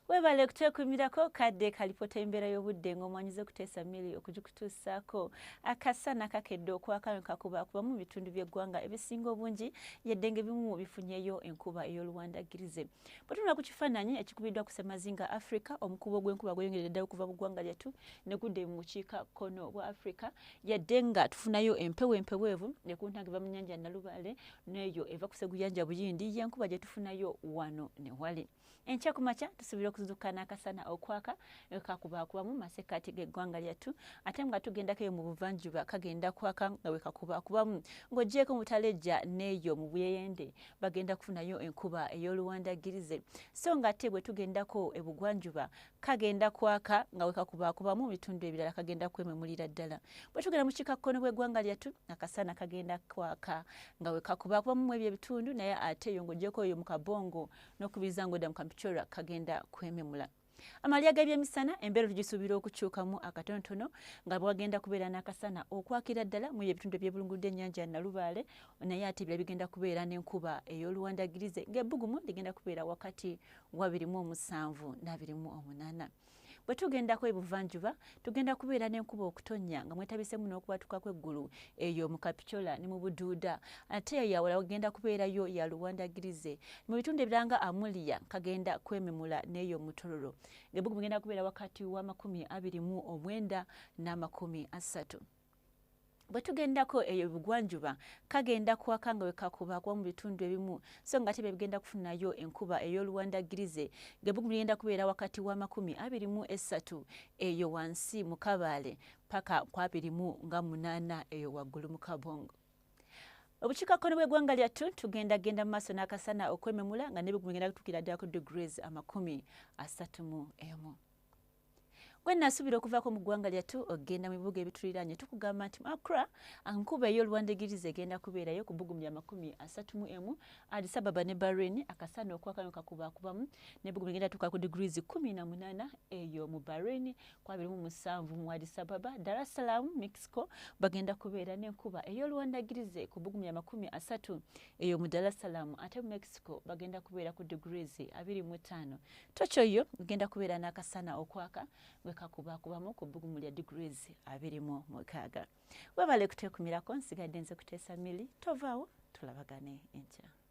Webale kuteekumirako kadde kalipota embeera y'obudde ng'omwanyize kuteesa Milly okugikutuusaako akasana kakedde okwaka kakubakuba mu bitundu by'eggwanga ebisinga obungi yadde ng'ebimu bifunyeyo enkuba ey'oluwandagirize. Bwe tunula ku kifaananyi ekikubiddwa ku Ssemazinga Africa, omukubo gw'enkuba gweyongeredde ddala okuva mu ggwanga lyattu ne gudde mu bukiikakkono bwa Africa yadde nga tufunayo empewo empeweevu ekunta eva mu nnyanja Nalubaale n'eyo eva ku Sseguyanja Buyindi y'enkuba gye tufunayo wano ne wali. Enkya ku makya tusuubira okuzuukuka n'akasana okwaka kakubakuba mu masekkati g'eggwanga lyattu ate nga tugendako eyo mu buvanjuba kagenda kwaka nga bwe kakubakubamu ng'ogyeko mu Talejja n'eyo mu Buyeyende bagenda kufunayo enkuba ey'oluwandagirize so nga ate bwe tugendako ebugwanjuba kagenda kwaka nga bwe kakubakubamu mu bitundu ebirala kagenda kwememulira ddala. Bwe tugenda mu kiikakkono bw'eggwanga lyattu akasana kagenda kwaka nga bwe kakubakubamu mu ebyo ebitundu naye ate eyo ng'ogyeko eyo mu Kabongo n'okubiriza ng'odda mu Kampichora kagenda kwememula. Amalya g'ebyemisana embeera tugisuubira okukyukamu akatonotono nga bwagenda kubeera n'akasana okwakira ddala mu ebitundu ebyebulunguludde ennyanja Nalubaale naye ate ebirala bigenda kubeera n'enkuba ey'oluwandagirize ng'ebbugumu ligenda kubeera wakati wa 27 na 28. Bwe tugendako ebuvanjuba tugenda kubeera n'enkuba okutonnya nga mwetabisemu n'okubwatuka kw'eggulu eyo mu Kapichola ne mu Buduuda ate eyawala wagenda kubeerayo ya luwandagirize. Mu bitundu ebirala nga Amulia kagenda kwememula n'eyo mu Tororo ng'ebbugumu bigenda kubeera wakati wa 29 na 30. Bwe tugendako eyo bugwanjuba kagenda kwaka nga bwe kakubakuba mu bitundu ebimu so nga ate bigenda kufunayo enkuba ey'oluwandagirize ng'ebbugumu ligenda kubeera wakati wa 23 eyo wansi mu Kabaale paka kwa 28 eyo waggulu mu Kabongo. Obukiikakkono bw'eggwanga lyattu tugendagenda mu maaso n'akasana okwememula nga n'ebbugumu bigenda kutuukira ddala ku degrees 31. Gwe nasuubira okuvaako mu ggwanga lyattu ogenda mu bibuga ebituliraanye tukugamba nti Accra enkuba ey'oluwandagirize egenda kubeerayo ku bbugumu lya 31, Addis Ababa ne Bahrain akasana okwaka kakubakubamu n'ebbugumu ligenda tuuka ku degrees 18 eyo mu Bahrain kwa 27 mu Addis Ababa. Dar es Salaam Mexico bagenda kubeera n'enkuba ey'oluwandagirize ku bbugumu lya 30 eyo mu Dar es Salaam ate mu Mexico bagenda kubeera ku degrees 25. Tokyo yo egenda kubeera n'akasana okwaka kakubakubamu ku bbugumu lya degrees 26. Webale kuteekumirako nsigadde nze kuteesa Milly, tovaawo tulabagane enkya.